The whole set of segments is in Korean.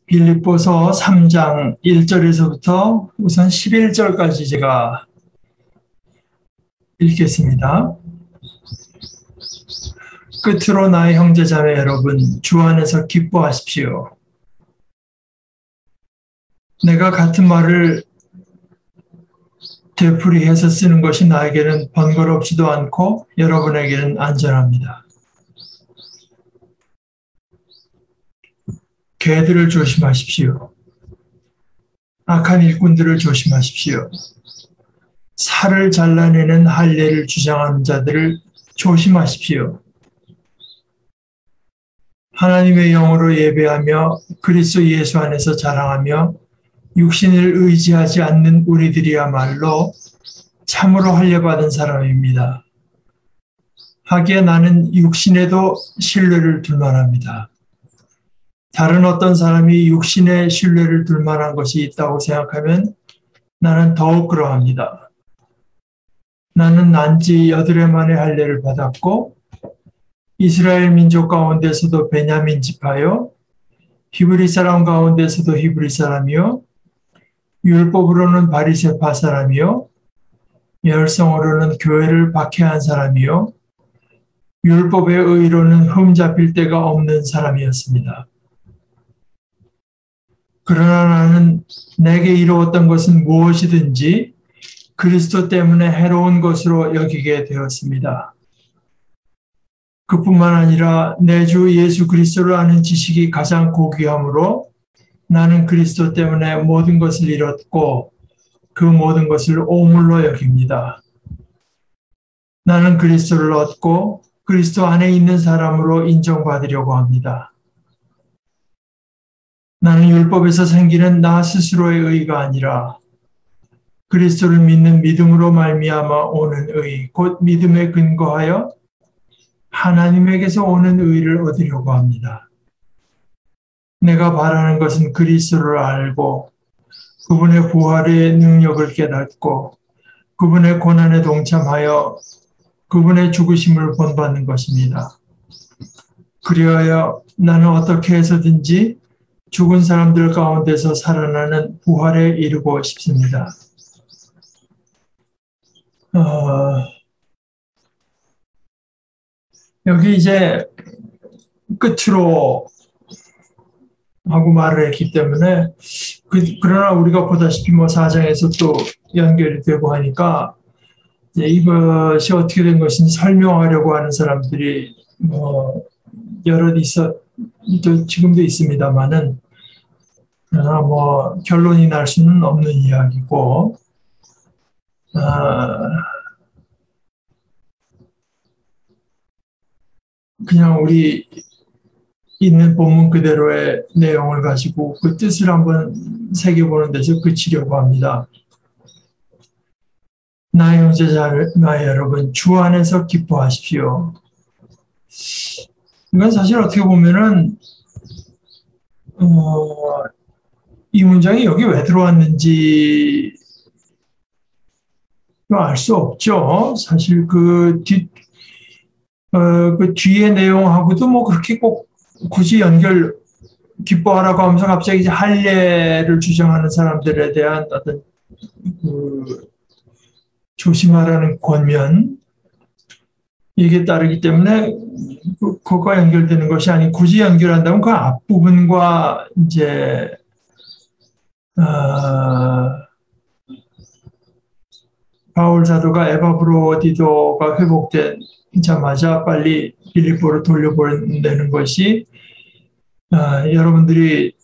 빌립보서 3장 1절에서부터 우선 11절까지 제가 읽겠습니다. 끝으로 나의 형제자매 여러분, 주 안에서 기뻐하십시오. 내가 같은 말을 되풀이해서 쓰는 것이 나에게는 번거롭지도 않고 여러분에게는 안전합니다. 개들을 조심하십시오. 악한 일꾼들을 조심하십시오. 살을 잘라내는 할례를 주장하는 자들을 조심하십시오. 하나님의 영으로 예배하며 그리스도 예수 안에서 자랑하며 육신을 의지하지 않는 우리들이야말로 참으로 할례받은 사람입니다. 하기에 나는 육신에도 신뢰를 둘 만합니다. 다른 어떤 사람이 육신에 신뢰를 둘 만한 것이 있다고 생각하면 나는 더욱 그러합니다. 나는 난지 8해 만에 할례를 받았고 이스라엘 민족 가운데서도 베냐민 지파요, 히브리 사람 가운데서도 히브리 사람이요, 율법으로는 바리새파 사람이요, 열성으로는 교회를 박해한 사람이요, 율법의 의로는 흠잡힐 데가 없는 사람이었습니다. 그러나 나는 내게 이루었던 것은 무엇이든지 그리스도 때문에 해로운 것으로 여기게 되었습니다. 그뿐만 아니라 내 주 예수 그리스도를 아는 지식이 가장 고귀하므로 나는 그리스도 때문에 모든 것을 잃었고 그 모든 것을 오물로 여깁니다. 나는 그리스도를 얻고 그리스도 안에 있는 사람으로 인정받으려고 합니다. 나는 율법에서 생기는 나 스스로의 의가 아니라 그리스도를 믿는 믿음으로 말미암아 오는 의, 곧 믿음에 근거하여 하나님에게서 오는 의를 얻으려고 합니다. 내가 바라는 것은 그리스도를 알고 그분의 부활의 능력을 깨닫고 그분의 고난에 동참하여 그분의 죽으심을 본받는 것입니다. 그리하여 나는 어떻게 해서든지 죽은 사람들 가운데서 살아나는 부활에 이르고 싶습니다. 여기 이제 끝으로 하고 말을 했기 때문에 그러나 우리가 보다시피 4장에서 또 연결이 되고 하니까 이것이 어떻게 된 것인지 설명하려고 하는 사람들이 여럿 지금도 있습니다만은 결론이 날 수는 없는 이야기고 그냥 우리 있는 본문 그대로의 내용을 가지고 그 뜻을 한번 새겨보는 데서 그치려고 합니다. 나의 형제자매 여러분, 주 안에서 기뻐하십시오. 이건 사실 어떻게 보면은 이 문장이 여기 왜 들어왔는지 알 수 없죠. 사실 그 뒤에 내용하고도 그렇게 꼭 굳이 기뻐하라고 하면서 갑자기 이제 할례를 주장하는 사람들에 대한 어떤 조심하라는 권면, 이게 따르기 때문에 그거와 연결되는 것이 아닌 굳이 연결한다면 그 앞부분과 이제 바울 사도가 에바브로디도가 회복되자마자 빨리 빌립보로 돌려보내는 것이 여러분들이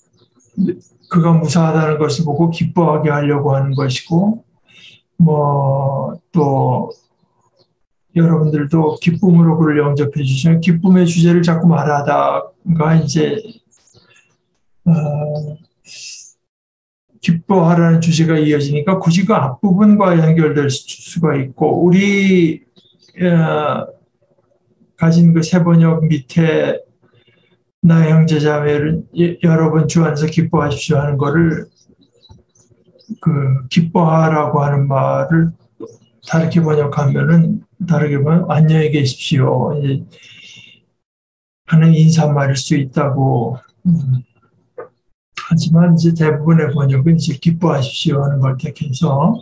그가 무사하다는 것을 보고 기뻐하게 하려고 하는 것이고 또 여러분들도 기쁨으로 그를 영접해 주시면 기쁨의 주제를 자꾸 말하다가 이제 기뻐하라는 주제가 이어지니까 굳이 그 앞부분과 연결될 수가 있고 우리 가진 그 세 번역 밑에 나의 형제자매를 여러분 주 안에서 기뻐하십시오 하는 거를 그 기뻐하라고 하는 말을 다르게 번역하면은 다르게 보면 안녕히 계십시오 하는 인사말일 수 있다고 하지만 이제 대부분의 번역은 이제 기뻐하십시오 하는 걸 택해서,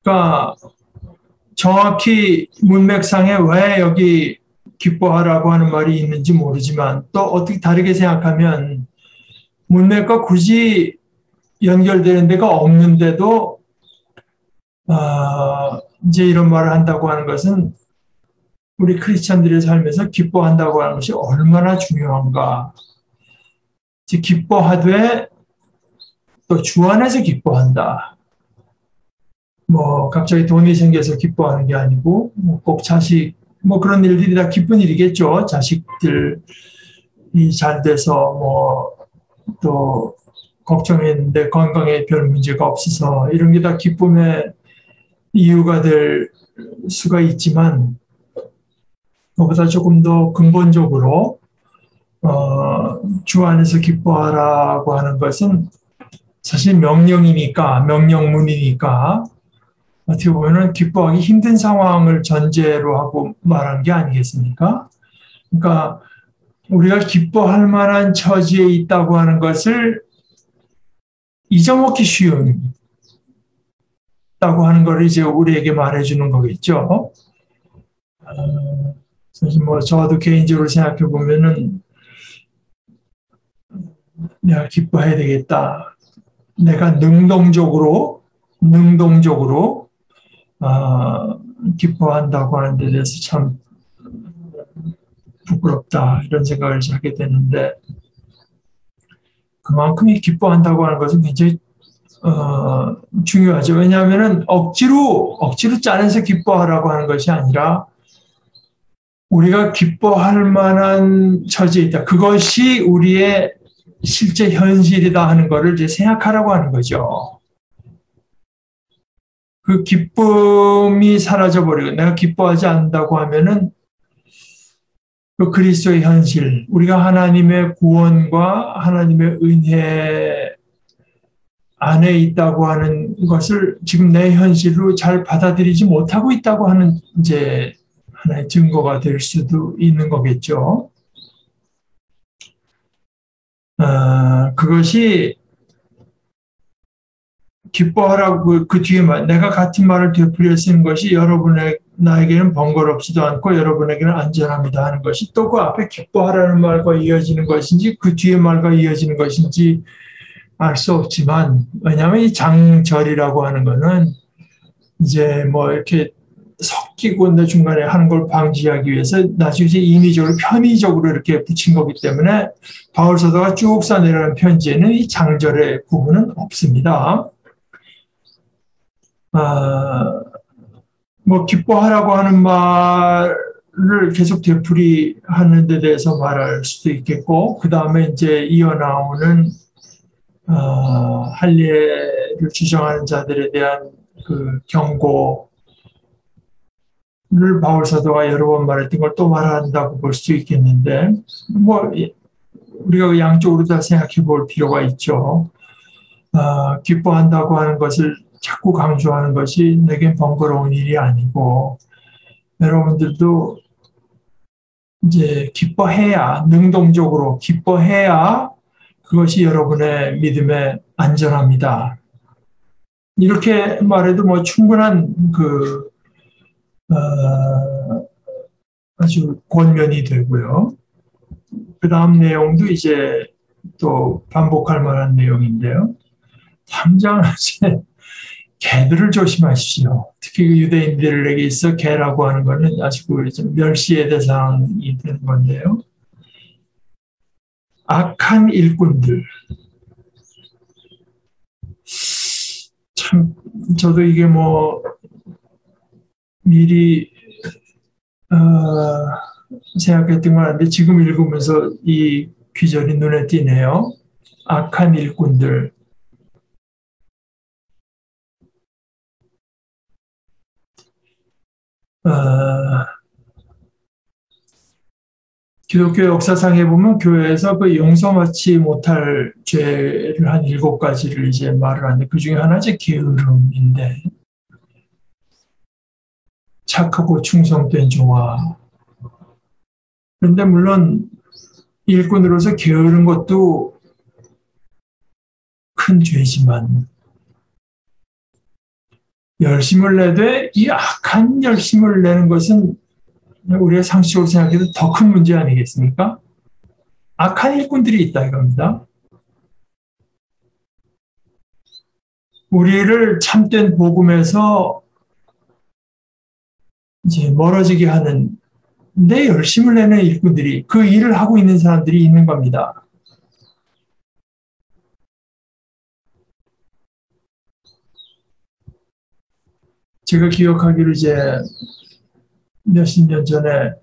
그러니까 정확히 문맥상에 왜 여기 기뻐하라고 하는 말이 있는지 모르지만 또 어떻게 다르게 생각하면 문맥과 굳이 연결되는 데가 없는데도 이제 이런 말을 한다고 하는 것은 우리 크리스천들의 삶에서 기뻐한다고 하는 것이 얼마나 중요한가. 즉 기뻐하되 또 주 안에서 기뻐한다. 뭐 갑자기 돈이 생겨서 기뻐하는 게 아니고 꼭 자식 뭐 그런 일들이 다 기쁜 일이겠죠. 자식들이 잘 돼서 뭐 또 걱정했는데 건강에 별 문제가 없어서 이런 게 다 기쁨의 이유가 될 수가 있지만 그보다 조금 더 근본적으로 주 안에서 기뻐하라고 하는 것은 사실 명령이니까 명령문이니까 어떻게 보면 기뻐하기 힘든 상황을 전제로 하고 말한 게 아니겠습니까? 그러니까 우리가 기뻐할 만한 처지에 있다고 하는 것을 잊어먹기 쉬운 다고 하는 걸 이제 우리에게 말해주는 거겠죠. 사실 뭐 저도 개인적으로 생각해 보면은 내가 기뻐해야 되겠다. 내가 능동적으로 기뻐한다고 하는 데 대해서 참 부끄럽다 이런 생각을 하게 되는데 그만큼이 기뻐한다고 하는 것은 굉장히 중요하죠. 왜냐하면은 억지로 짜내서 기뻐하라고 하는 것이 아니라 우리가 기뻐할 만한 처지에 있다. 그것이 우리의 실제 현실이다 하는 것을 이제 생각하라고 하는 거죠. 그 기쁨이 사라져버리고 내가 기뻐하지 않는다고 하면은 그 그리스도의 현실, 우리가 하나님의 구원과 하나님의 은혜 안에 있다고 하는 것을 지금 내 현실로 잘 받아들이지 못하고 있다고 하는 이제 하나의 증거가 될 수도 있는 거겠죠. 그것이 기뻐하라고 그 뒤에 내가 같은 말을 되풀이해 쓰는 것이 나에게는 번거롭지도 않고 여러분에게는 안전합니다 하는 것이 또 그 앞에 기뻐하라는 말과 이어지는 것인지 그 뒤에 말과 이어지는 것인지 알 수 없지만 왜냐하면 이 장절이라고 하는 거는 이제 뭐 이렇게 섞이고 내 중간에 하는 걸 방지하기 위해서 나중에 이제 인위적으로 편의적으로 이렇게 붙인 거기 때문에 바울 사도가 쭉 써내려는 편지에는 이 장절의 부분은 없습니다. 뭐 기뻐하라고 하는 말을 계속 되풀이하는 데 대해서 말할 수도 있겠고 그 다음에 이제 이어나오는 할례를 주장하는 자들에 대한 그 경고를 바울 사도가 여러 번 말했던 걸 또 말한다고 볼 수 있겠는데 뭐 우리가 양쪽으로 다 생각해 볼 필요가 있죠. 기뻐한다고 하는 것을 자꾸 강조하는 것이 내겐 번거로운 일이 아니고 여러분들도 이제 기뻐해야 능동적으로 기뻐해야 그것이 여러분의 믿음에 안전합니다. 이렇게 말해도 뭐 충분한 그 아주 권면이 되고요. 그 다음 내용도 이제 또 반복할 만한 내용인데요. 당장 이제 개들을 조심하십시오. 특히 그 유대인들에게 있어 개라고 하는 것은 아주 좀 멸시의 대상이 되는 건데요. 악한 일꾼들. 참 저도 이게 뭐 미리 생각했던 건 아닌데 지금 읽으면서 이 귀절이 눈에 띄네요. 악한 일꾼들. 기독교 역사상에 보면 교회에서 그 용서받지 못할 죄를 한 7가지를 이제 말을 하는데 그 중에 하나가 게으름인데 착하고 충성된 종아. 그런데 물론 일꾼으로서 게으른 것도 큰 죄지만 열심을 내되 이 악한 열심을 내는 것은 우리가 상식적으로 생각해도 더 큰 문제 아니겠습니까? 악한 일꾼들이 있다 이겁니다. 우리를 참된 복음에서 이제 멀어지게 하는 내 열심을 내는 일꾼들이 그 일을 하고 있는 사람들이 있는 겁니다. 제가 기억하기로 이제 몇십 년 전에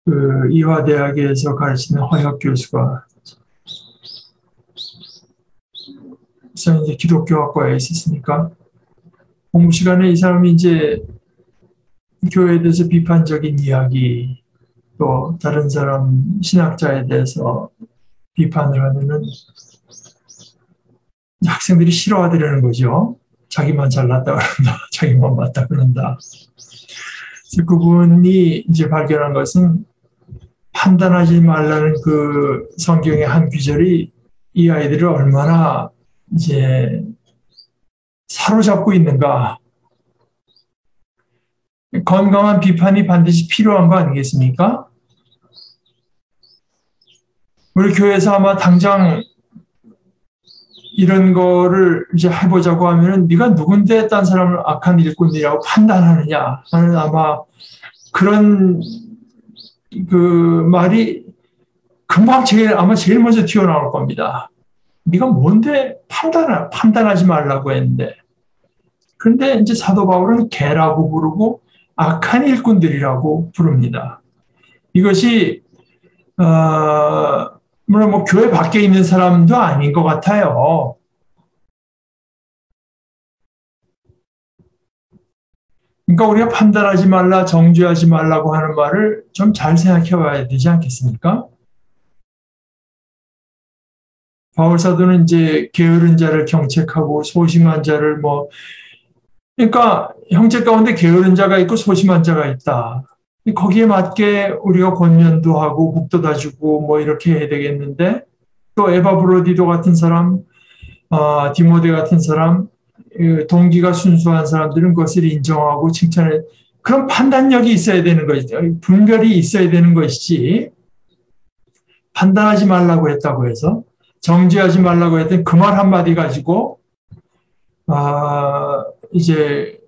그 이화대학에서 가르치는 허혁 교수가 저는 이제 기독교학과에 있었으니까 공부 시간에 이 사람이 이제 교회에 대해서 비판적인 이야기 또 다른 사람 신학자에 대해서 비판을 하면은 학생들이 싫어하더라는 거죠. 자기만 잘났다 그런다. 자기만 맞다 그런다. 그래서 그분이 이제 발견한 것은 판단하지 말라는 그 성경의 한 구절이 이 아이들을 얼마나 이제 사로잡고 있는가. 건강한 비판이 반드시 필요한 거 아니겠습니까? 우리 교회에서 아마 당장 이런 거를 이제 해보자고 하면은 네가 누군데 딴 사람을 악한 일꾼이라고 판단하느냐 하는 아마 그런 그 말이 금방 아마 제일 먼저 튀어나올 겁니다. 네가 뭔데 판단하지 말라고 했는데. 그런데 이제 사도 바울은 개라고 부르고 악한 일꾼들이라고 부릅니다. 이것이 물론 뭐 교회 밖에 있는 사람도 아닌 것 같아요. 그러니까 우리가 판단하지 말라, 정죄하지 말라고 하는 말을 좀 잘 생각해 봐야 되지 않겠습니까? 바울 사도는 이제 게으른 자를 경책하고 소심한 자를 그러니까 형제 가운데 게으른 자가 있고 소심한 자가 있다. 거기에 맞게 우리가 권면도 하고 북돋아 주고 이렇게 해야 되겠는데 또 에바브로디도 같은 사람, 디모데 같은 사람, 동기가 순수한 사람들은 그것을 인정하고 칭찬해. 그런 판단력이 있어야 되는 것이죠. 분별이 있어야 되는 것이지 판단하지 말라고 했다고 해서 정죄하지 말라고 했던 그 말 한마디 가지고 이제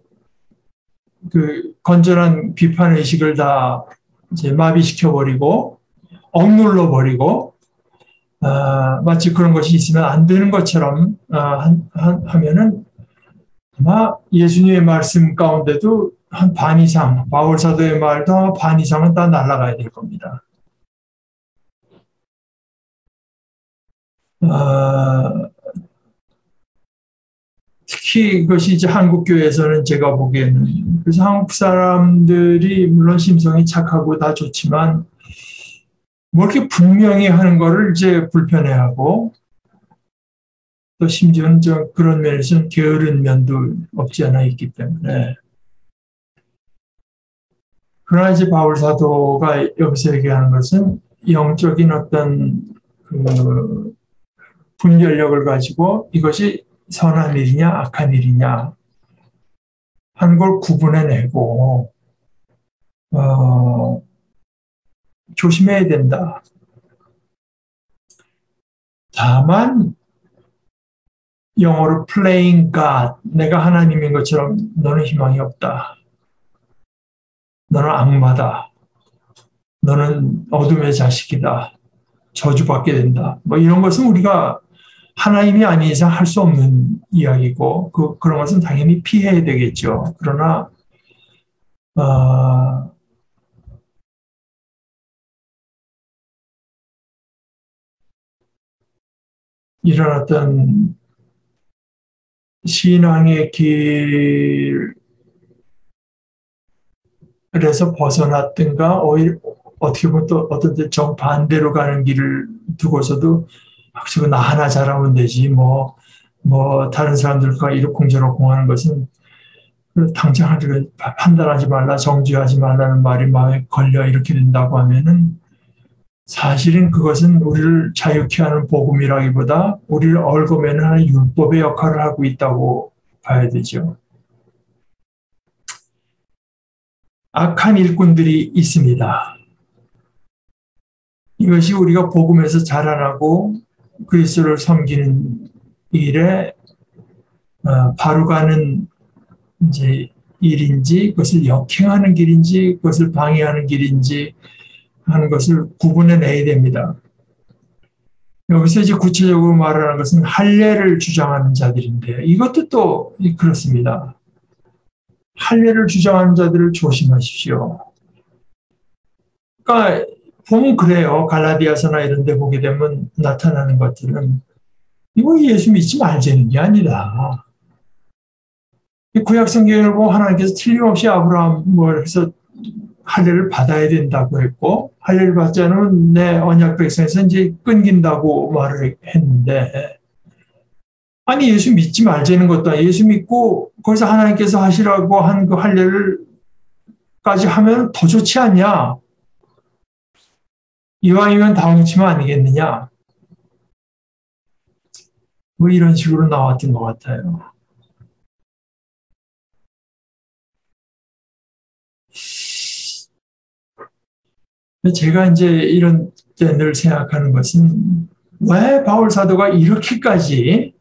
그 건전한 비판 의식을 다 이제 마비시켜 버리고 억눌러 버리고 마치 그런 것이 있으면 안 되는 것처럼 하면은 아마 예수님의 말씀 가운데도 한 반 이상, 바울 사도의 말도 반 이상은 다 날아가야 될 겁니다. 특히 이것이 이제 한국 교회에서는 제가 보기에는 그래서 한국 사람들이 물론 심성이 착하고 다 좋지만 이렇게 분명히 하는 거를 이제 불편해하고 또 심지어는 그런 면에서는 게으른 면도 없지 않아 있기 때문에 그러나 이제 바울 사도가 여기서 얘기하는 것은 영적인 어떤 그 분별력을 가지고 이것이 선한 일이냐 악한 일이냐 하는 걸 구분해내고 조심해야 된다. 다만 영어로 playing God, 내가 하나님인 것처럼 너는 희망이 없다. 너는 악마다. 너는 어둠의 자식이다. 저주받게 된다. 이런 것은 우리가 하나님이 아닌 이상 할 수 없는 이야기고 그런 것은 당연히 피해야 되겠죠. 그러나 이런 어떤 신앙의 길에서 벗어났든가 오히려 어떻게 보면 또 어떤 때 정반대로 가는 길을 두고서도 나 하나 잘하면 되지 다른 사람들과 이러쿵저러쿵 하는 것은 당장 판단하지 말라 정죄하지 말라는 말이 마음에 걸려 이렇게 된다고 하면은 사실은 그것은 우리를 자유케 하는 복음이라기보다 우리를 얽어매는 하는 율법의 역할을 하고 있다고 봐야 되죠. 악한 일꾼들이 있습니다. 이것이 우리가 복음에서 자라나고 그리스도를 섬기는 일에 바로 가는 이제 일인지, 그것을 역행하는 길인지, 그것을 방해하는 길인지 하는 것을 구분해내야 됩니다. 여기서 이제 구체적으로 말하는 것은 할례를 주장하는 자들인데 이것도 또 그렇습니다. 할례를 주장하는 자들을 조심하십시오. 그러니까 보면 그래요. 갈라디아서나 이런 데 보게 되면 나타나는 것들은 이거 예수 믿지 말자는 게 아니다. 구약 성경을 보고 하나님께서 틀림없이 아브라함 해서 할례를 받아야 된다고 했고 할례를 받지 않으면 내 언약 백성에서 이제 끊긴다고 말을 했는데 아니 예수 믿지 말자는 것도 아니고 예수 믿고 거기서 하나님께서 하시라고 한 그 할례를까지 하면 더 좋지 않냐? 이왕이면 다 훔치면 아니겠느냐? 뭐 이런 식으로 나왔던 것 같아요. 제가 이제 이런 때 늘 생각하는 것은 왜 바울 사도가 이렇게까지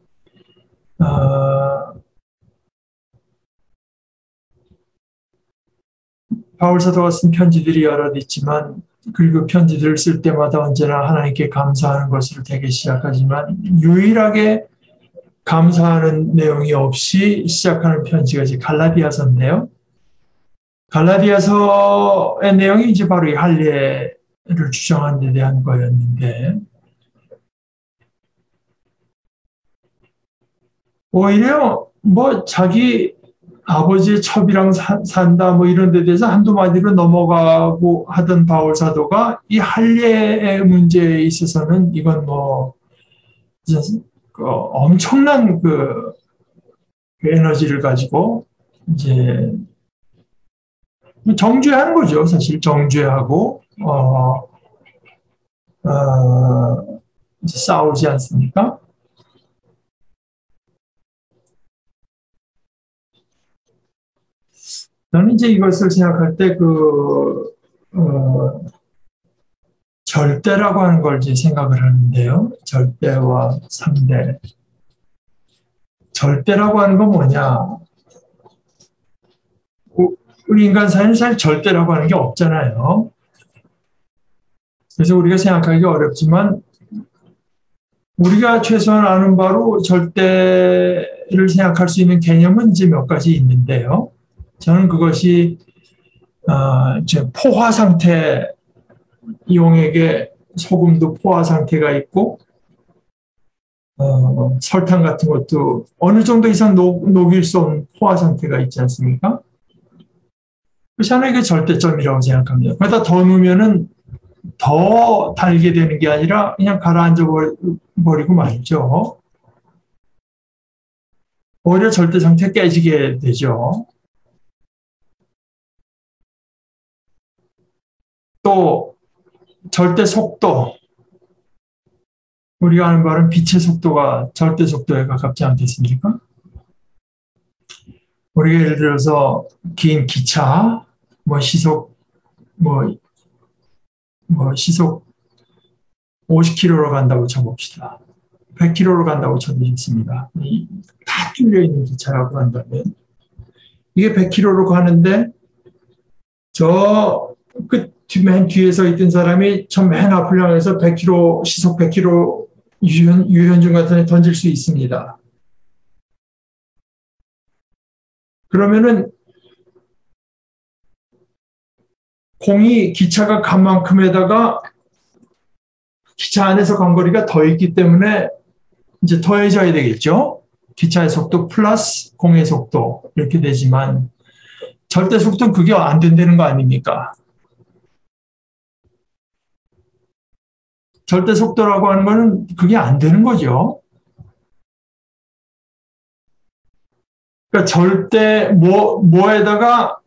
바울 사도가 쓴 편지들이 여러 있지만 그리고 편지들을 쓸 때마다 언제나 하나님께 감사하는 것으로 되기 시작하지만 유일하게 감사하는 내용이 없이 시작하는 편지가 이제 갈라디아서인데요. 갈라디아서의 내용이 이제 바로 이 할례를 주장하는 데 대한 거였는데 오히려 뭐 자기 아버지의 첩이랑 산다 뭐 이런 데 대해서 한두 마디로 넘어가고 하던 바울 사도가 이 할례의 문제에 있어서는 이건 뭐 엄청난 그 에너지를 가지고 이제 정죄하는 거죠. 사실 정죄하고 이제 싸우지 않습니까? 저는 이제 이것을 생각할 때 절대라고 하는 걸 이제 생각을 하는데요. 절대와 상대. 절대라고 하는 건 뭐냐? 우리 인간 사회는 사실 절대라고 하는 게 없잖아요. 그래서 우리가 생각하기 어렵지만 우리가 최소한 아는 바로 절대를 생각할 수 있는 개념은 이제 몇 가지 있는데요. 저는 그것이 포화 상태, 이용에게 소금도 포화 상태가 있고 설탕 같은 것도 어느 정도 이상 녹일 수 없는 포화 상태가 있지 않습니까? 저는 이게 절대점이라고 생각합니다. 그러다 더 넣으면은 더 달게 되는 게 아니라 그냥 가라앉아 버리고 말죠. 오히려 절대 상태 깨지게 되죠. 또 절대 속도, 우리가 아는 바는 빛의 속도가 절대 속도에 가깝지 않겠습니까? 우리가 예를 들어서 긴 기차, 시속 50km로 간다고 쳐봅시다. 100km로 간다고 쳐보겠습니다. 다 뚫려있는 기차라고 한다면 이게 100km로 가는데 저 맨 뒤에 서 있던 사람이 저 맨 앞을 향해서 100km, 시속 100km 유현중 같은 애 던질 수 있습니다. 그러면은 공이 기차가 간 만큼에다가 기차 안에서 간 거리가 더 있기 때문에 이제 더해져야 되겠죠. 기차의 속도 플러스 공의 속도 이렇게 되지만 절대 속도는 그게 안 된다는 거 아닙니까? 절대 속도라고 하는 거는 그게 안 되는 거죠. 그러니까 절대 뭐에다가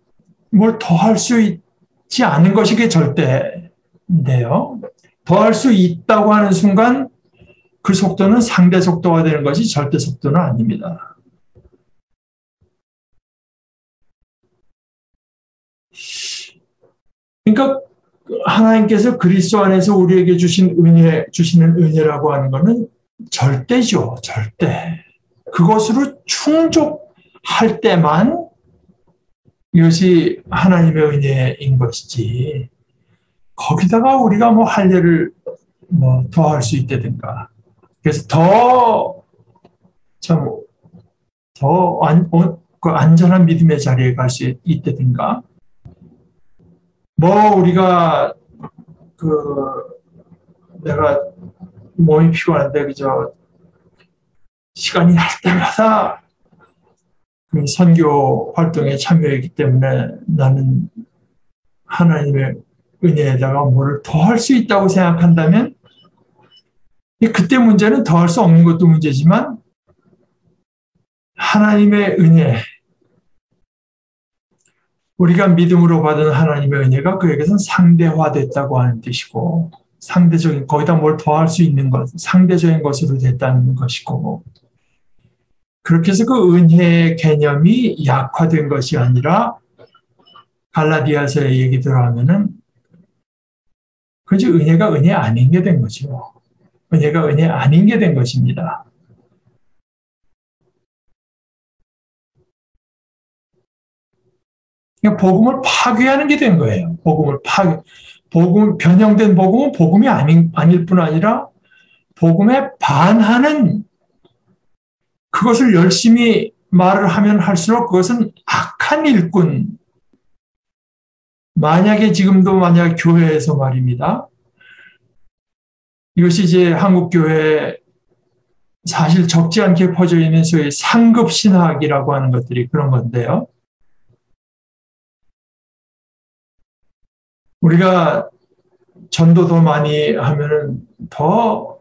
뭘 더 할 수 있지 않은 것이 그게 절대인데요. 더할 수 있다고 하는 순간 그 속도는 상대 속도가 되는 것이 절대 속도는 아닙니다. 그러니까 하나님께서 그리스도 안에서 우리에게 주시는 은혜라고 하는 것은 절대죠. 절대. 그것으로 충족할 때만 이것이 하나님의 은혜인 것이지. 거기다가 우리가 뭐 할례를 뭐 더할 수 있다든가. 그래서 그 안전한 믿음의 자리에 갈 수 있다든가. 뭐 우리가 내가 몸이 피곤한데 그저 시간이 날 때마다 그 선교 활동에 참여했기 때문에 나는 하나님의 은혜에다가 뭐를 더 할 수 있다고 생각한다면 그때 문제는 더 할 수 없는 것도 문제지만 하나님의 은혜, 우리가 믿음으로 받은 하나님의 은혜가 그에게서는 상대화됐다고 하는 뜻이고 상대적인, 거기다 뭘 더 할 수 있는 것, 상대적인 것으로 됐다는 것이고 그렇게 해서 그 은혜의 개념이 약화된 것이 아니라 갈라디아서의 얘기대로 하면은 그저 은혜가 은혜 아닌 게 된 거죠. 은혜가 은혜 아닌 게 된 것입니다. 그러니까 복음을 파괴하는 게 된 거예요. 변형된 복음은 복음이 아닐 뿐 아니라 복음에 반하는 그것을 열심히 말을 하면 할수록 그것은 악한 일꾼. 만약에 교회에서 말입니다. 이것이 이제 한국 교회에 사실 적지 않게 퍼져 있는 소위 상급 신학이라고 하는 것들이 그런 건데요. 우리가 전도 더 많이 하면은 더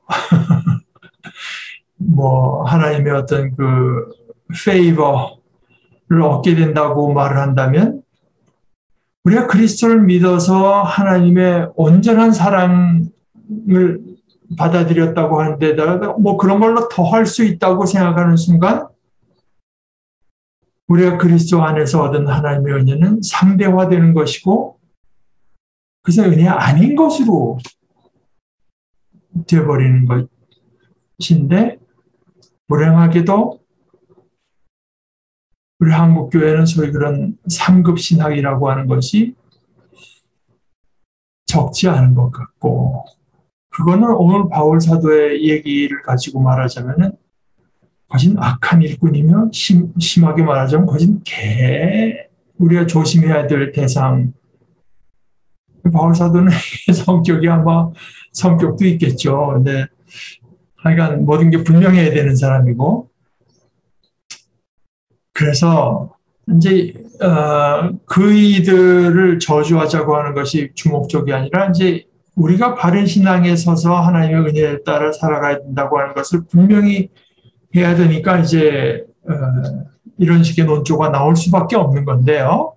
뭐 하나님의 어떤 그 페이버를 얻게 된다고 말을 한다면 우리가 그리스도를 믿어서 하나님의 온전한 사랑을 받아들였다고 하는 데다가 뭐 그런 걸로 더 할 수 있다고 생각하는 순간 우리가 그리스도 안에서 얻은 하나님의 은혜는 상대화되는 것이고 그래서 은혜 아닌 것으로 되어버리는 것인데 불행하게도 우리 한국교회는 소위 그런 상급 신학이라고 하는 것이 적지 않은 것 같고 그거는 오늘 바울 사도의 얘기를 가지고 말하자면은 거진 악한 일꾼이며 심하게 말하자면 거진 우리가 조심해야 될 대상. 바울 사도는 성격도 있겠죠. 근데 하여간 모든 게 분명해야 되는 사람이고 그래서 이제 그이들을 저주하자고 하는 것이 주목적이 아니라 이제 우리가 바른 신앙에 서서 하나님의 은혜에 따라 살아가야 된다고 하는 것을 분명히 해야 되니까 이제 이런 식의 논조가 나올 수밖에 없는 건데요.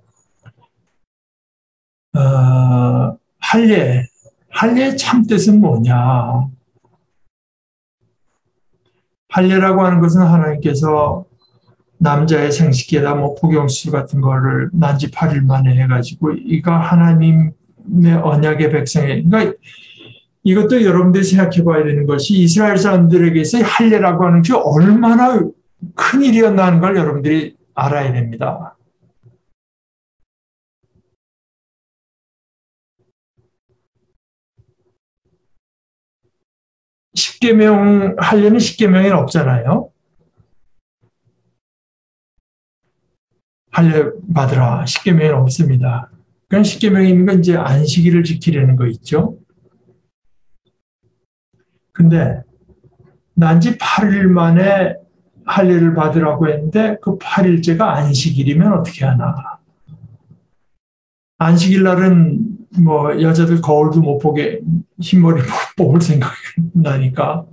할례의 참뜻은 뭐냐? 할례라고 하는 것은 하나님께서 남자의 생식기에다 뭐 복용수술 같은 거를 난지 8일 만에 해가지고 이거 하나님의 언약의 백성에 그러니까 이것도 여러분들이 생각해 봐야 되는 것이 이스라엘 사람들에게서 할례라고 하는 게 얼마나 큰 일이었나 하는 걸 여러분들이 알아야 됩니다. 할례는 십계명에는 없잖아요. 할례 받으라. 십계명에는 없습니다. 그러니까 십계명에 있는 건 이제 안식일을 지키려는 거 있죠. 근데 난지 8일 만에 할례를 받으라고 했는데 그 8일째가 안식일이면 어떻게 하나. 안식일 날은 뭐 여자들 거울도 못 보게 흰머리 뽑을 생각이 나니까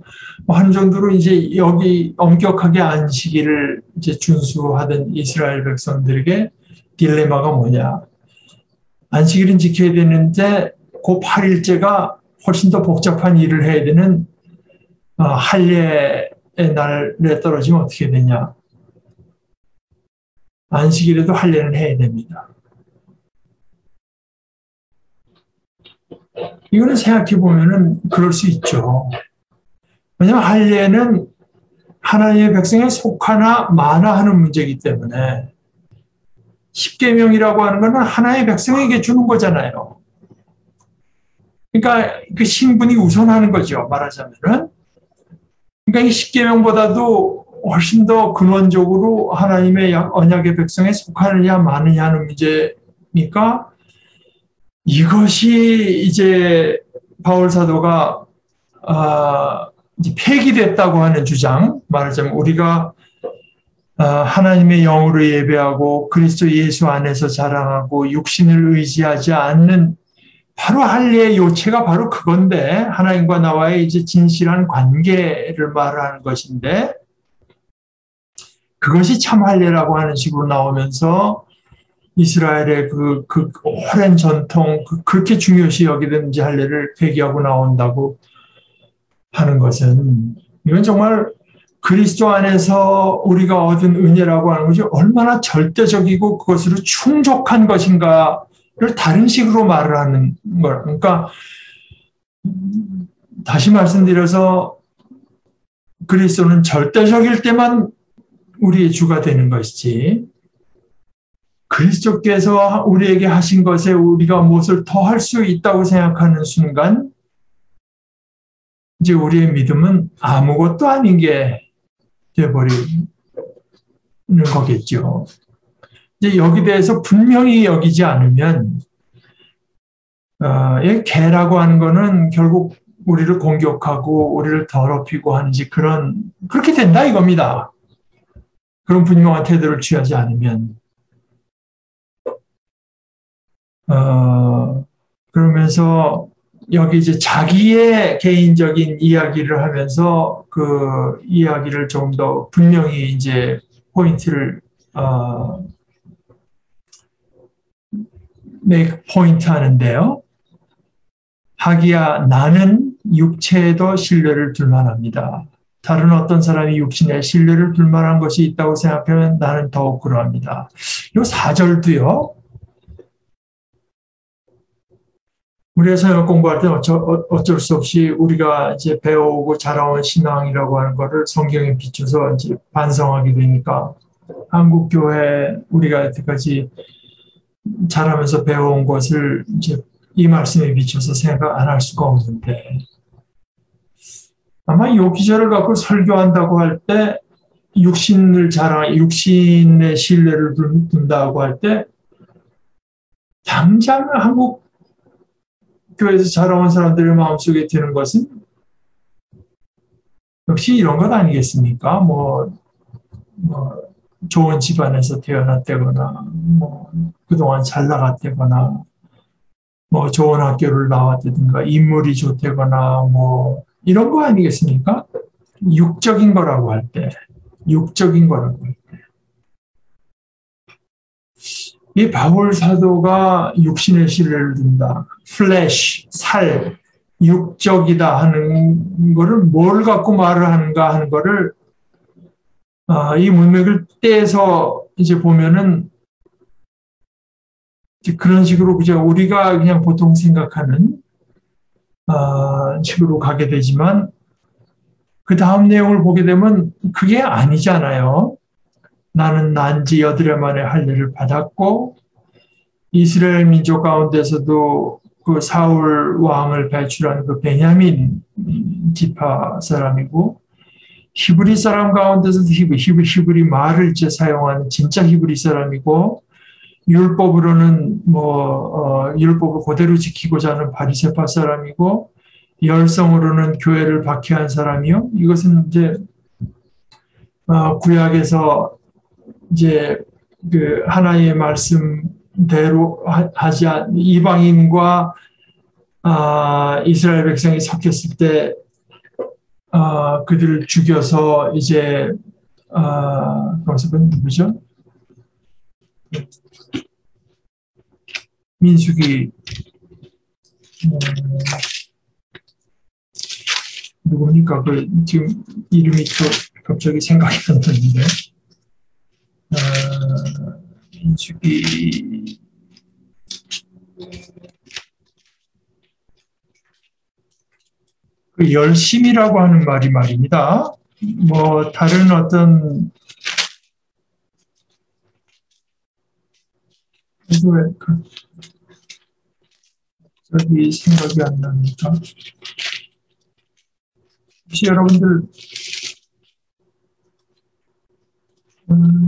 하는 정도로 이제 여기 엄격하게 안식일을 이제 준수하던 이스라엘 백성들에게 딜레마가 뭐냐. 안식일은 지켜야 되는데 그 8일째가 훨씬 더 복잡한 일을 해야 되는 할례의 날에 떨어지면 어떻게 되냐. 안식일에도 할례는 해야 됩니다. 이거는 생각해 보면은 그럴 수 있죠. 왜냐하면 할례는 하나님의 백성에 속하나 마나 하는 문제이기 때문에 십계명이라고 하는 것은 하나님의 백성에게 주는 거잖아요. 그러니까 그 신분이 우선하는 거죠. 말하자면은. 그러니까 이 십계명보다도 훨씬 더 근원적으로 하나님의 언약의 백성에 속하느냐 마느냐 하는 문제니까 이것이 이제 바울 사도가 이제 폐기됐다고 하는 주장, 말하자면 우리가 하나님의 영으로 예배하고 그리스도 예수 안에서 자랑하고 육신을 의지하지 않는 바로 할례의 요체가 바로 그건데 하나님과 나와의 이제 진실한 관계를 말하는 것인데 그것이 참 할례라고 하는 식으로 나오면서 이스라엘의 그 오랜 전통, 그렇게 중요시 여기던 할례를 폐기하고 나온다고 하는 것은 이건 정말 그리스도 안에서 우리가 얻은 은혜라고 하는 것이 얼마나 절대적이고 그것으로 충족한 것인가를 다른 식으로 말을 하는 걸. 그러니까 다시 말씀드려서 그리스도는 절대적일 때만 우리의 주가 되는 것이지 그리스도께서 우리에게 하신 것에 우리가 무엇을 더 할 수 있다고 생각하는 순간 이제 우리의 믿음은 아무것도 아닌 게 되어버리는 거겠죠. 이제 여기 대해서 분명히 여기지 않으면 이 개라고 하는 거는 결국 우리를 공격하고 우리를 더럽히고 하는지 그렇게 된다 이겁니다. 그런 분명한 태도를 취하지 않으면 그러면서 여기 이제 자기의 개인적인 이야기를 하면서 그 이야기를 좀 더 분명히 이제 포인트를 make 포인트 하는데요. 하기야 나는 육체에도 신뢰를 둘 만합니다. 다른 어떤 사람이 육신에 신뢰를 둘 만한 것이 있다고 생각하면 나는 더욱 그러합니다. 이 4절도요. 우리가 성경 공부할 때 어쩔 수 없이 우리가 이제 배워오고 자라온 신앙이라고 하는 것을 성경에 비춰서 이제 반성하게 되니까 한국 교회 우리가 여태까지 자라면서 배워온 것을 이제 이 말씀에 비춰서 생각 안 할 수가 없는데 아마 이 기절을 갖고 설교한다고 할 때 육신의 신뢰를 둔다고 할 때 당장 한국 교회에서 자라온 사람들의 마음속에 드는 것은 역시 이런 것 아니겠습니까? 뭐 좋은 집안에서 태어났다거나 그동안 잘 나갔다거나 좋은 학교를 나왔다든가 인물이 좋다거나 이런 거 아니겠습니까? 육적인 거라고 할 때. 이 바울 사도가 육신의 신뢰를 둔다. 플래시, 살, 육적이다 하는 거를 뭘 갖고 말을 하는가 하는 거를 이 문맥을 떼서 이제 보면은 그런 식으로 우리가 그냥 보통 생각하는 식으로 가게 되지만 그 다음 내용을 보게 되면 그게 아니잖아요. 나는 난지 8해 만에 할례를 받았고 이스라엘 민족 가운데서도 그 사울 왕을 배출한 그 베냐민 지파 사람이고 히브리 사람 가운데서도 히브리 말을 이제 사용하는 진짜 히브리 사람이고 율법으로는 율법을 그대로 지키고자 하는 바리새파 사람이고 열성으로는 교회를 박해한 사람이요. 이것은 이제 구약에서 이제 그 하나님의 말씀대로 하지 않 이방인과 이스라엘 백성이 섞였을 때 그들을 죽여서 이제 거기서 누구죠? 민수기 누굽니까? 그 지금 이름이 또 갑자기 생각이 안 나는데. 민수기 그 열심이라고 하는 말이 말입니다. 뭐 다른 어떤 왜 갑자기 생각이 안 나니까 혹시 여러분들 음,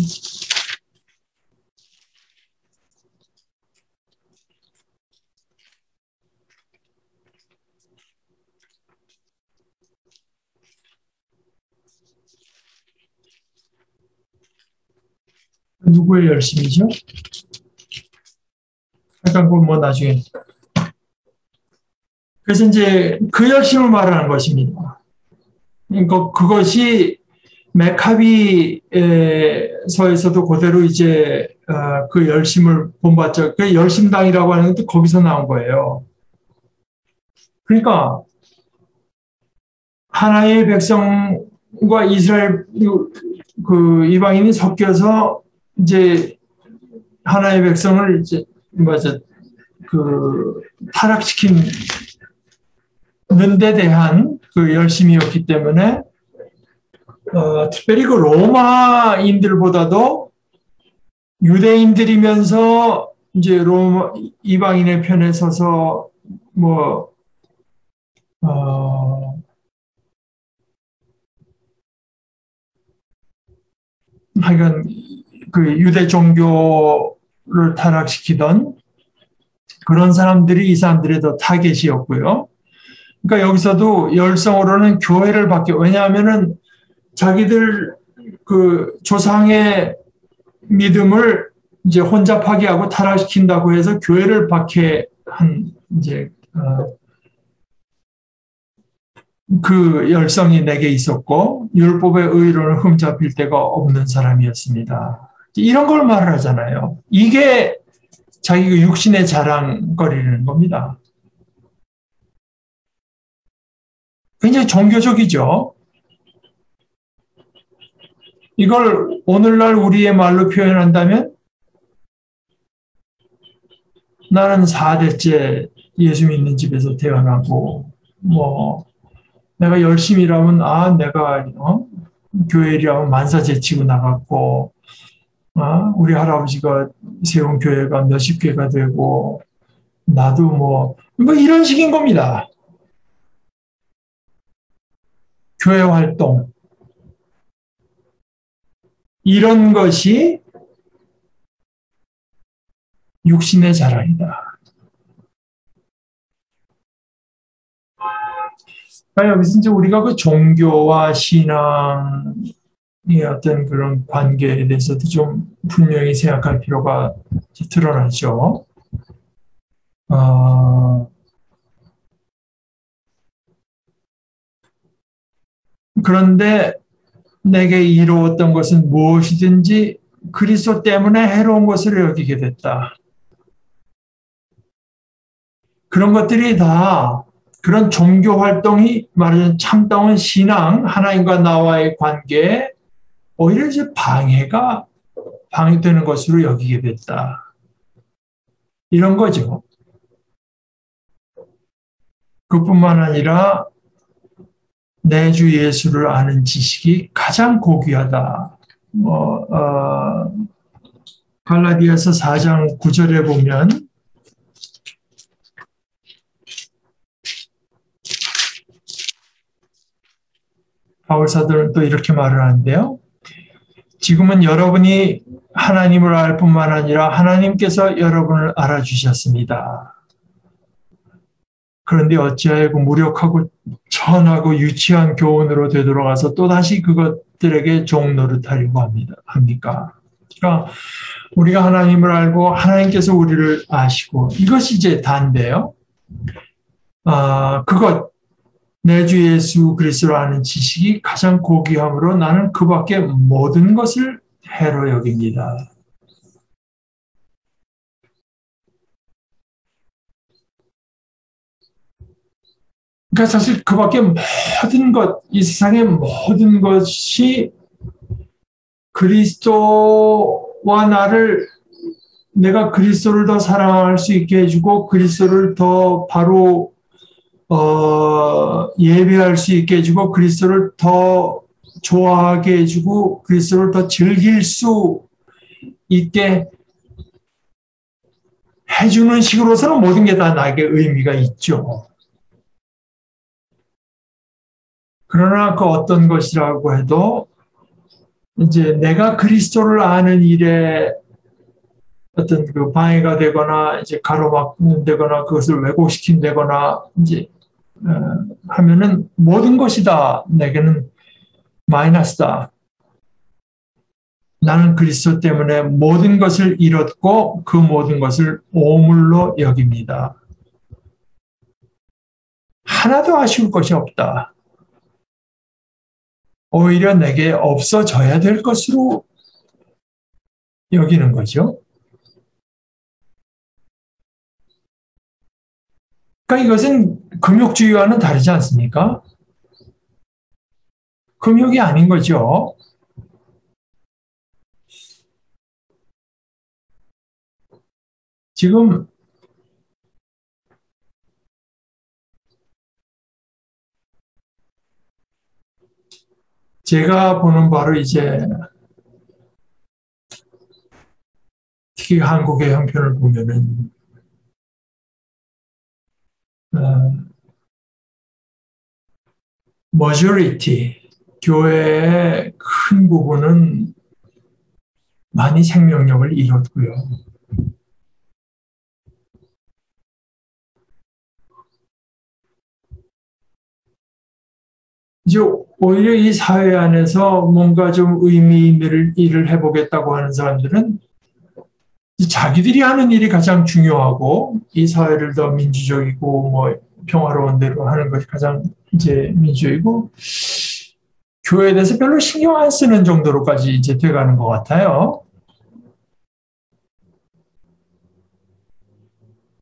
누구의 열심이죠? 약간 그뭐 나중에 그래서 이제 그 열심을 말하는 것입니다. 그러니까 그것이 메카비서에서도 그대로 이제 그 열심을 본받죠. 그 열심당이라고 하는 것도 거기서 나온 거예요. 그러니까 하나의 백성과 이스라엘 그 이방인이 섞여서 이제 하나의 백성을 이제 맞아 그 타락시키는 데 대한 그 열심이었기 때문에 특별히 그 로마인들보다도 유대인들이면서 이제 로마 이방인의 편에 서서 뭐 하여간 그 유대 종교를 타락시키던 그런 사람들이 이 사람들의 더 타겟이었고요. 그러니까 여기서도 열성으로는 교회를 받게 왜냐하면은 자기들 그 조상의 믿음을 이제 혼잡하게 하고 타락시킨다고 해서 교회를 박해한 이제 그 열성이 내게 있었고 율법의 의로는 흠잡힐 데가 없는 사람이었습니다. 이런 걸 말을 하잖아요. 이게 자기 육신의 자랑거리는 겁니다. 굉장히 종교적이죠. 이걸 오늘날 우리의 말로 표현한다면 나는 4대째 예수 믿는 집에서 태어나고 뭐 내가 열심히 일하면 내가 교회 일하면 만사 제치고 나갔고 우리 할아버지가 세운 교회가 몇십 개가 되고 나도 뭐 이런 식인 겁니다. 교회 활동 이런 것이 육신의 자랑이다. 그러니까 여기서 이제 우리가 그 종교와 신앙의 어떤 그런 관계에 대해서도 좀 분명히 생각할 필요가 드러나죠. 그런데 내게 이루었던 것은 무엇이든지 그리스도 때문에 해로운 것으로 여기게 됐다. 그런 것들이 다 그런 종교 활동이 말하자면 참다운 신앙, 하나님과 나와의 관계에 오히려 이제 방해되는 것으로 여기게 됐다. 이런 거죠. 그뿐만 아니라 내 주 예수를 아는 지식이 가장 고귀하다. 갈라디아서 4장 9절에 보면 바울 사도는 또 이렇게 말을 하는데요. 지금은 여러분이 하나님을 알 뿐만 아니라 하나님께서 여러분을 알아주셨습니다. 그런데 어찌하여 무력하고 천하고 유치한 교훈으로 되돌아가서 또다시 그것들에게 종노릇하려고 합니까? 그러니까 우리가 하나님을 알고 하나님께서 우리를 아시고 이것이 이제 단데요. 내 주 예수 그리스도를 아는 지식이 가장 고귀함으로 나는 그 밖에 모든 것을 해로 여깁니다. 그러니까 사실 그 밖에 모든 것, 이 세상의 모든 것이 그리스도와 나를 내가 그리스도를 더 사랑할 수 있게 해주고 그리스도를 더 바로 예배할 수 있게 해주고 그리스도를 더 좋아하게 해주고 그리스도를 더 즐길 수 있게 해주는 식으로서는 모든 게 다 나에게 의미가 있죠. 그러나 그 어떤 것이라고 해도 이제 내가 그리스도를 아는 일에 어떤 그 방해가 되거나 이제 가로막는다거나 그것을 왜곡시킨다거나 이제 하면은 모든 것이 다 내게는 마이너스다. 나는 그리스도 때문에 모든 것을 잃었고 그 모든 것을 오물로 여깁니다. 하나도 아쉬울 것이 없다. 오히려 내게 없어져야 될 것으로 여기는 거죠. 그러니까 이것은 금욕주의와는 다르지 않습니까? 금욕이 아닌 거죠. 지금 제가 보는 바로 이제 특히 한국의 형편을 보면은 머저리티 교회의 큰 부분은 많이 생명력을 잃었고요. 이제 오히려 이 사회 안에서 뭔가 좀 의미 있는 일을 해보겠다고 하는 사람들은 자기들이 하는 일이 가장 중요하고 이 사회를 더 민주적이고 뭐 평화로운 대로 하는 것이 가장 이제 민주적이고 교회에 대해서 별로 신경 안 쓰는 정도로까지 이제 돼가는 것 같아요.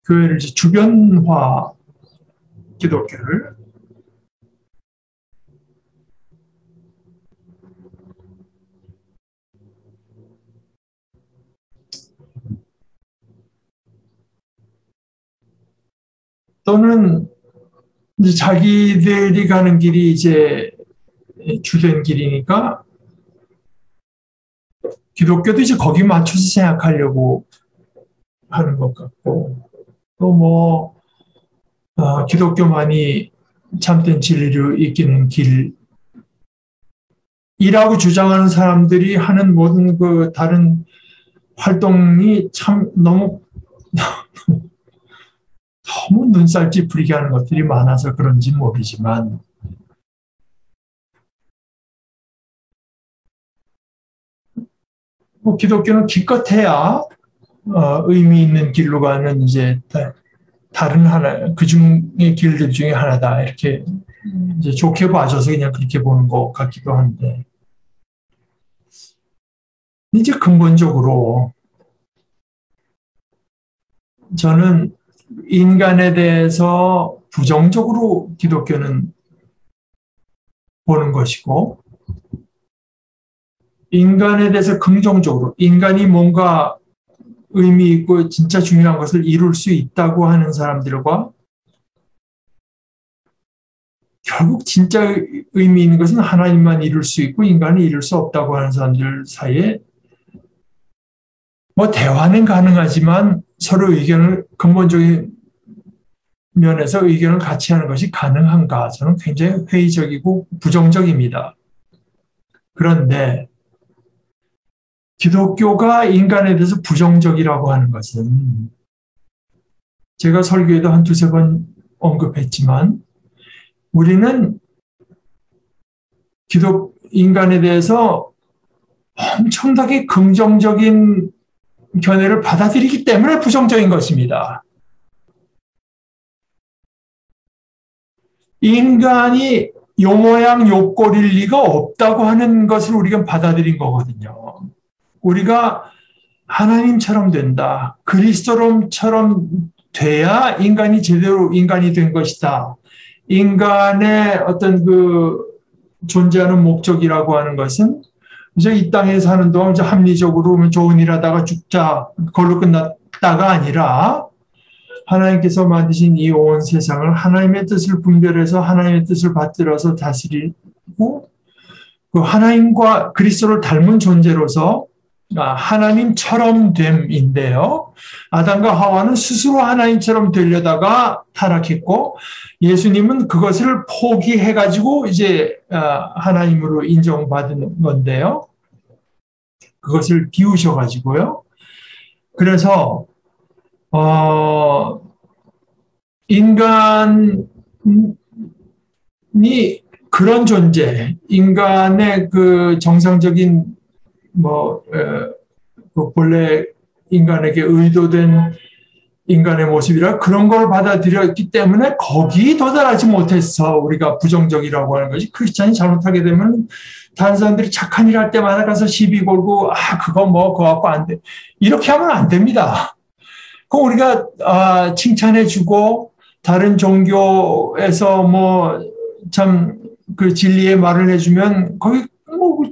교회를 이제 주변화 기독교를 또는 이제 자기들이 가는 길이 이제 주된 길이니까 기독교도 이제 거기 맞춰서 생각하려고 하는 것 같고 또 뭐 기독교만이 참된 진리를 이기는 길이라고 주장하는 사람들이 하는 모든 그 다른 활동이 참 너무 눈살 찌푸리게 하는 것들이 많아서 그런지 모르지만 뭐 기독교는 기껏해야 의미 있는 길로 가는 이제 다른 하나 그 중의 길들 중에 하나다 이렇게 이제 좋게 봐줘서 그냥 그렇게 보는 것 같기도 한데 이제 근본적으로 저는 인간에 대해서 부정적으로 기독교는 보는 것이고 인간에 대해서 긍정적으로 인간이 뭔가 의미 있고 진짜 중요한 것을 이룰 수 있다고 하는 사람들과 결국 진짜 의미 있는 것은 하나님만 이룰 수 있고 인간이 이룰 수 없다고 하는 사람들 사이에 뭐 대화는 가능하지만 서로 의견을 근본적인 면에서 의견을 같이 하는 것이 가능한가? 저는 굉장히 회의적이고 부정적입니다. 그런데 기독교가 인간에 대해서 부정적이라고 하는 것은 제가 설교에도 한 두세 번 언급했지만 우리는 인간에 대해서 엄청나게 긍정적인 견해를 받아들이기 때문에 부정적인 것입니다. 인간이 요 모양 요 꼴일 리가 없다고 하는 것을 우리가 받아들인 거거든요. 우리가 하나님처럼 된다. 그리스도처럼 돼야 인간이 제대로 인간이 된 것이다. 인간의 어떤 그 존재하는 목적이라고 하는 것은 이제 이 땅에 사는 동안 이제 합리적으로 좋은 일 하다가 죽자, 그걸로 끝났다가 아니라 하나님께서 만드신 이 온 세상을 하나님의 뜻을 분별해서 하나님의 뜻을 받들어서 다스리고 그 하나님과 그리스도를 닮은 존재로서 하나님처럼 됨인데요. 아담과 하와는 스스로 하나님처럼 되려다가 타락했고 예수님은 그것을 포기해가지고 이제 하나님으로 인정받은 건데요. 그것을 비우셔가지고요. 그래서 인간이 그런 존재, 인간의 그 정상적인 그 본래 인간에게 의도된 인간의 모습이라 그런 걸 받아들였기 때문에 거기 도달하지 못해서 우리가 부정적이라고 하는 것이 크리스찬이 잘못하게 되면 다른 사람들이 착한 일 할 때마다 가서 시비 걸고 그거 그거 갖고 안 돼. 이렇게 하면 안 됩니다. 그 우리가 칭찬해주고 다른 종교에서 참 그 진리의 말을 해주면 거기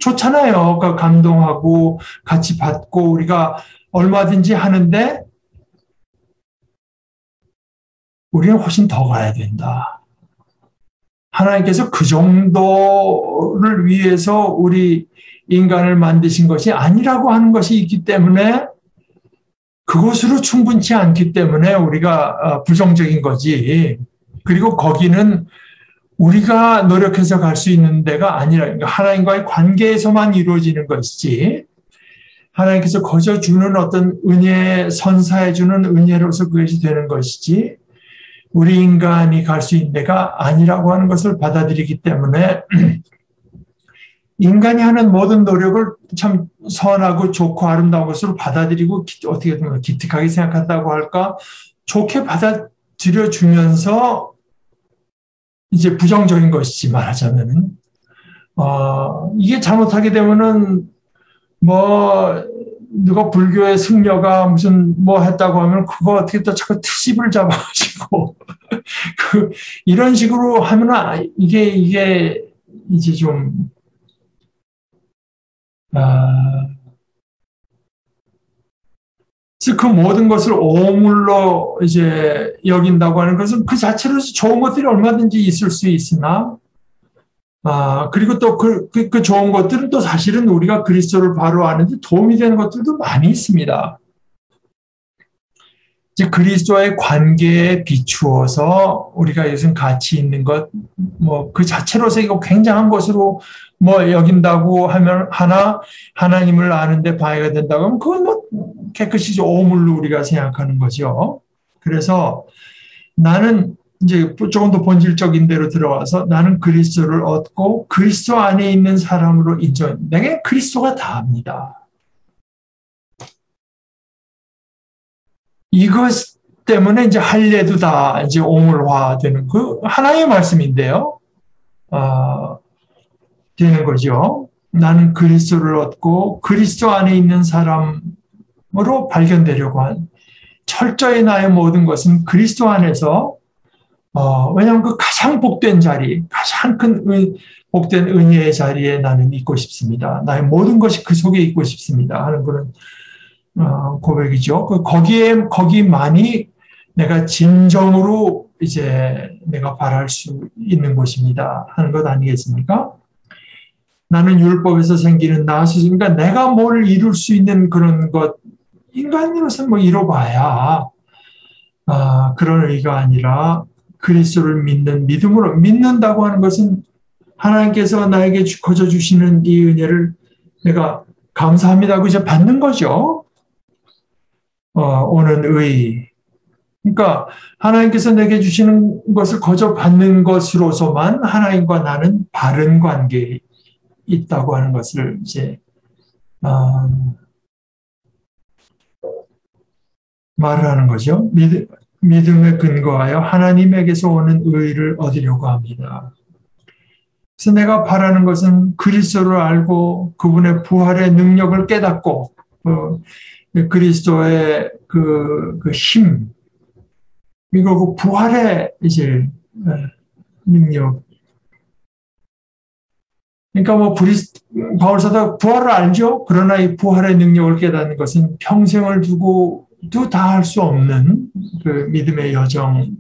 좋잖아요. 그러니까 감동하고 같이 받고 우리가 얼마든지 하는데 우리는 훨씬 더 가야 된다. 하나님께서 그 정도를 위해서 우리 인간을 만드신 것이 아니라고 하는 것이 있기 때문에 그것으로 충분치 않기 때문에 우리가 부정적인 거지. 그리고 거기는 우리가 노력해서 갈 수 있는 데가 아니라 하나님과의 관계에서만 이루어지는 것이지 하나님께서 거저 주는 어떤 은혜, 선사해 주는 은혜로서 그것이 되는 것이지 우리 인간이 갈 수 있는 데가 아니라고 하는 것을 받아들이기 때문에 인간이 하는 모든 노력을 참 선하고 좋고 아름다운 것으로 받아들이고 어떻게 보면 기특하게 생각한다고 할까 좋게 받아들여주면서 이제 부정적인 것이지 말하자면은 이게 잘못하게 되면은 누가 불교의 승려가 무슨 했다고 하면 그거 어떻게 또 자꾸 트집을 잡아가지고 이런 식으로 하면은 이게 이제 좀 그 모든 것을 오물로 이제 여긴다고 하는 것은 그 자체로 좋은 것들이 얼마든지 있을 수 있으나, 그리고 또 그 좋은 것들은 또 사실은 우리가 그리스도를 바로 아는데 도움이 되는 것들도 많이 있습니다. 이제 그리스도의 관계에 비추어서 우리가 요즘 가치 있는 것, 그 자체로서 이거 굉장한 것으로 여긴다고 하면 하나님을 아는데 방해가 된다고 하면 그건 깨끗이 오물로 우리가 생각하는 거죠. 그래서 나는 이제 조금 더 본질적인 데로 들어와서 나는 그리스도를 얻고 그리스도 안에 있는 사람으로 인정. 내게 그리스도가 다합니다. 이것 때문에 이제 할례도 다 이제 오물화되는 그 하나의 말씀인데요. 되는 거죠. 나는 그리스도를 얻고 그리스도 안에 있는 사람으로 발견되려고 한 철저히 나의 모든 것은 그리스도 안에서 왜냐하면 그 가장 복된 자리, 가장 큰 복된 은혜의 자리에 나는 있고 싶습니다. 나의 모든 것이 그 속에 있고 싶습니다. 하는 그런 고백이죠. 거기만이 내가 진정으로 이제 내가 바랄 수 있는 곳입니다. 하는 것 아니겠습니까? 나는 율법에서 생기는 그러니까 내가 뭘 이룰 수 있는 그런 것, 인간으로서는 이뤄봐야, 그런 의가 아니라 그리스도를 믿는 믿음으로 믿는다고 하는 것은 하나님께서 나에게 거저 주시는 이 은혜를 내가 감사합니다. 그저 받는 거죠. 오는 의. 그러니까 하나님께서 내게 주시는 것을 거저 받는 것으로서만 하나님과 나는 바른 관계에 있다고 하는 것을 이제 말을 하는 거죠. 믿음에 근거하여 하나님에게서 오는 의를 얻으려고 합니다. 그래서 내가 바라는 것은 그리스도를 알고 그분의 부활의 능력을 깨닫고 그리스도의 그 힘, 이거 그 부활의 이제 능력. 그러니까 뭐 바울사도 부활을 알죠. 그러나 이 부활의 능력을 깨닫는 것은 평생을 두고도 다 할 수 없는 그 믿음의 여정인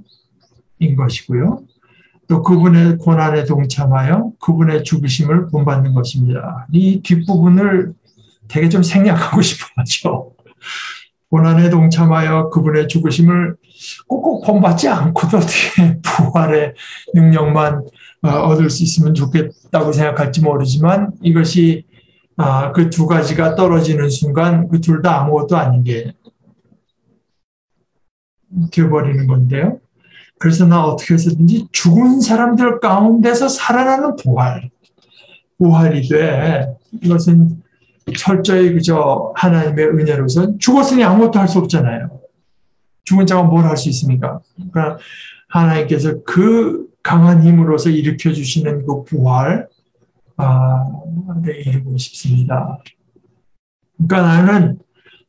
것이고요. 또 그분의 고난에 동참하여 그분의 죽으심을 본받는 것입니다. 이 뒷부분을 되게 좀 생략하고 싶어 하죠. 고난에 동참하여 그분의 죽으심을 꼭꼭 본받지 않고도 어떻게 부활의 능력만 얻을 수 있으면 좋겠다고 생각할지 모르지만 이것이 그 두 가지가 떨어지는 순간 그 둘 다 아무것도 아닌 게 되어버리는 건데요. 그래서 나 어떻게 해서든지 죽은 사람들 가운데서 살아나는 부활이 돼. 이것은 철저히 그저 하나님의 은혜로서 죽었으니 아무것도 할 수 없잖아요. 죽은 자가 뭘 할 수 있습니까? 그러니까 하나님께서 그 강한 힘으로서 일으켜 주시는 그 부활, 이루고 싶습니다. 그러니까 나는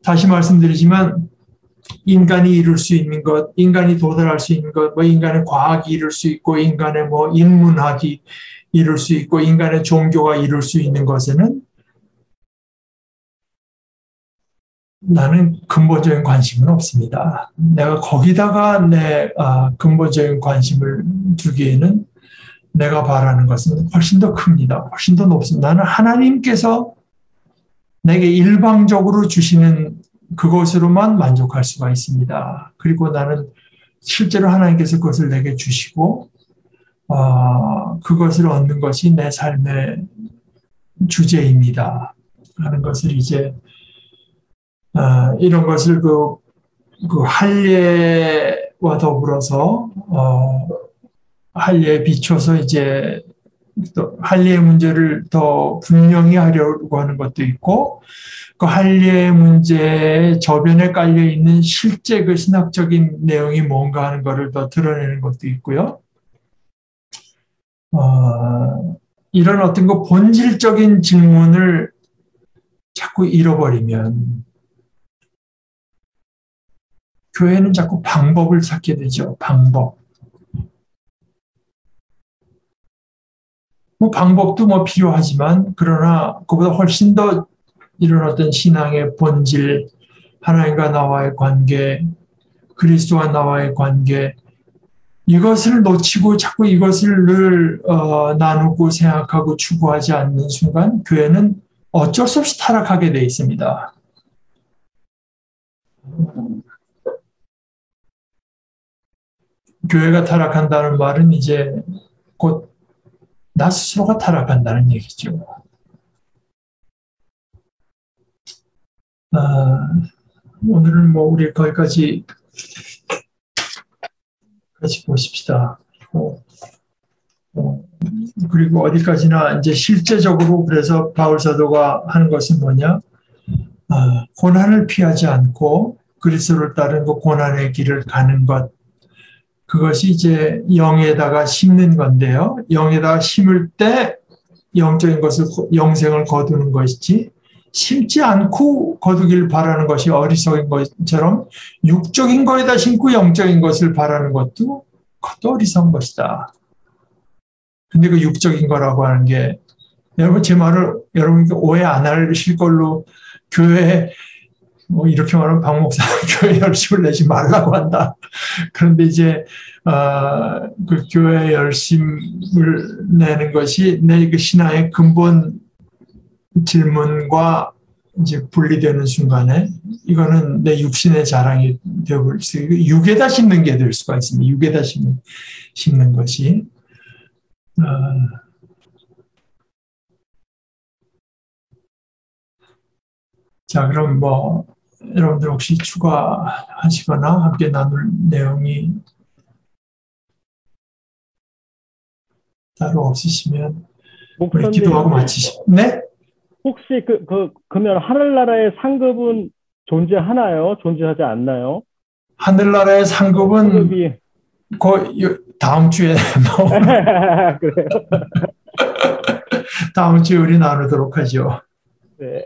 다시 말씀드리지만 인간이 이룰 수 있는 것, 인간이 도달할 수 있는 것, 뭐 인간의 과학이 이룰 수 있고, 인간의 뭐 인문학이 이룰 수 있고, 인간의 종교가 이룰 수 있는 것에는 나는 근본적인 관심은 없습니다. 내가 거기다가 내 근본적인 관심을 두기에는 내가 바라는 것은 훨씬 더 큽니다. 훨씬 더 높습니다. 나는 하나님께서 내게 일방적으로 주시는 그것으로만 만족할 수가 있습니다. 그리고 나는 실제로 하나님께서 그것을 내게 주시고 그것을 얻는 것이 내 삶의 주제입니다. 하는 것을 이제 이런 것을 그 할례와 더불어서 할례에 비춰서 이제 또 할례의 문제를 더 분명히 하려고 하는 것도 있고 그 할례의 문제의 저변에 깔려 있는 실제 그 신학적인 내용이 뭔가 하는 것을 더 드러내는 것도 있고요. 이런 어떤 그 본질적인 질문을 자꾸 잃어버리면 교회는 자꾸 방법을 찾게 되죠. 방법. 뭐 방법도 뭐 필요하지만 그러나 그보다 훨씬 더 이런 어떤 신앙의 본질, 하나님과 나와의 관계, 그리스도와 나와의 관계 이것을 놓치고 자꾸 이것을 늘 나누고 생각하고 추구하지 않는 순간 교회는 어쩔 수 없이 타락하게 돼 있습니다. 교회가 타락한다는 말은 이제 곧 나 스스로가 타락한다는 얘기죠. 오늘은 뭐 우리 거기까지 같이 보십시다. 그리고 어디까지나 이제 실제적으로 그래서 바울 사도가 하는 것은 뭐냐? 고난을 피하지 않고 그리스도를 따른 그 고난의 길을 가는 것. 그것이 이제 영에다가 심는 건데요. 영에다가 심을 때 영적인 것을 영생을 거두는 것이지 심지 않고 거두길 바라는 것이 어리석은 것처럼 육적인 거에다 심고 영적인 것을 바라는 것도 그것도 어리석은 것이다. 근데 그 육적인 거라고 하는 게 여러분 제 말을 여러분 오해 안 하실 걸로 교회 뭐 이렇게 말하면 박 목사 교회 열심을 내지 말라고 한다. 그런데 이제 그 교회 열심을 내는 것이 내 그 신앙의 근본 질문과 이제 분리되는 순간에 이거는 내 육신의 자랑이 되어버릴 수 있고 육에다 심는 게 될 수가 있습니다. 육에다 심는 것이 자 그럼 뭐 여러분들 혹시 추가하시거나 함께 나눌 내용이 따로 없으시면 우리 기도하고 마치시죠. 네? 혹시 그러면 하늘나라의 상급은 존재하나요? 존재하지 않나요? 하늘나라의 상급은 다음 주에 그래요? 다음 주에 우리 나누도록 하죠. 네.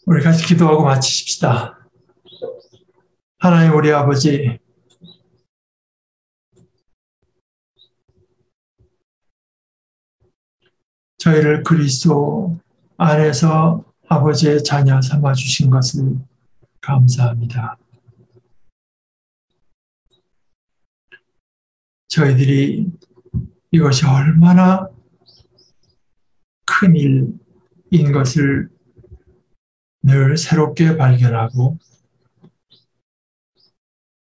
우리 같이 기도하고 마치십시다. 하나님 우리 아버지 저희를 그리스도 안에서 아버지의 자녀 삼아 주신 것을 감사합니다. 저희들이 이것이 얼마나 큰 일인 것을 늘 새롭게 발견하고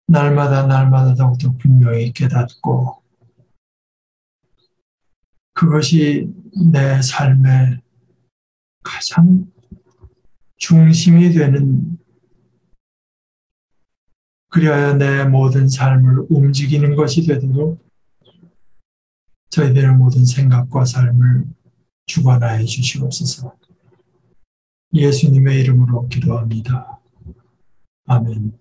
날마다 더욱더 분명히 깨닫고 그것이 내 삶의 가장 중심이 되는 그리하여 내 모든 삶을 움직이는 것이 되도록 저희들의 모든 생각과 삶을 주관하여 주시옵소서. 예수님의 이름으로 기도합니다. 아멘.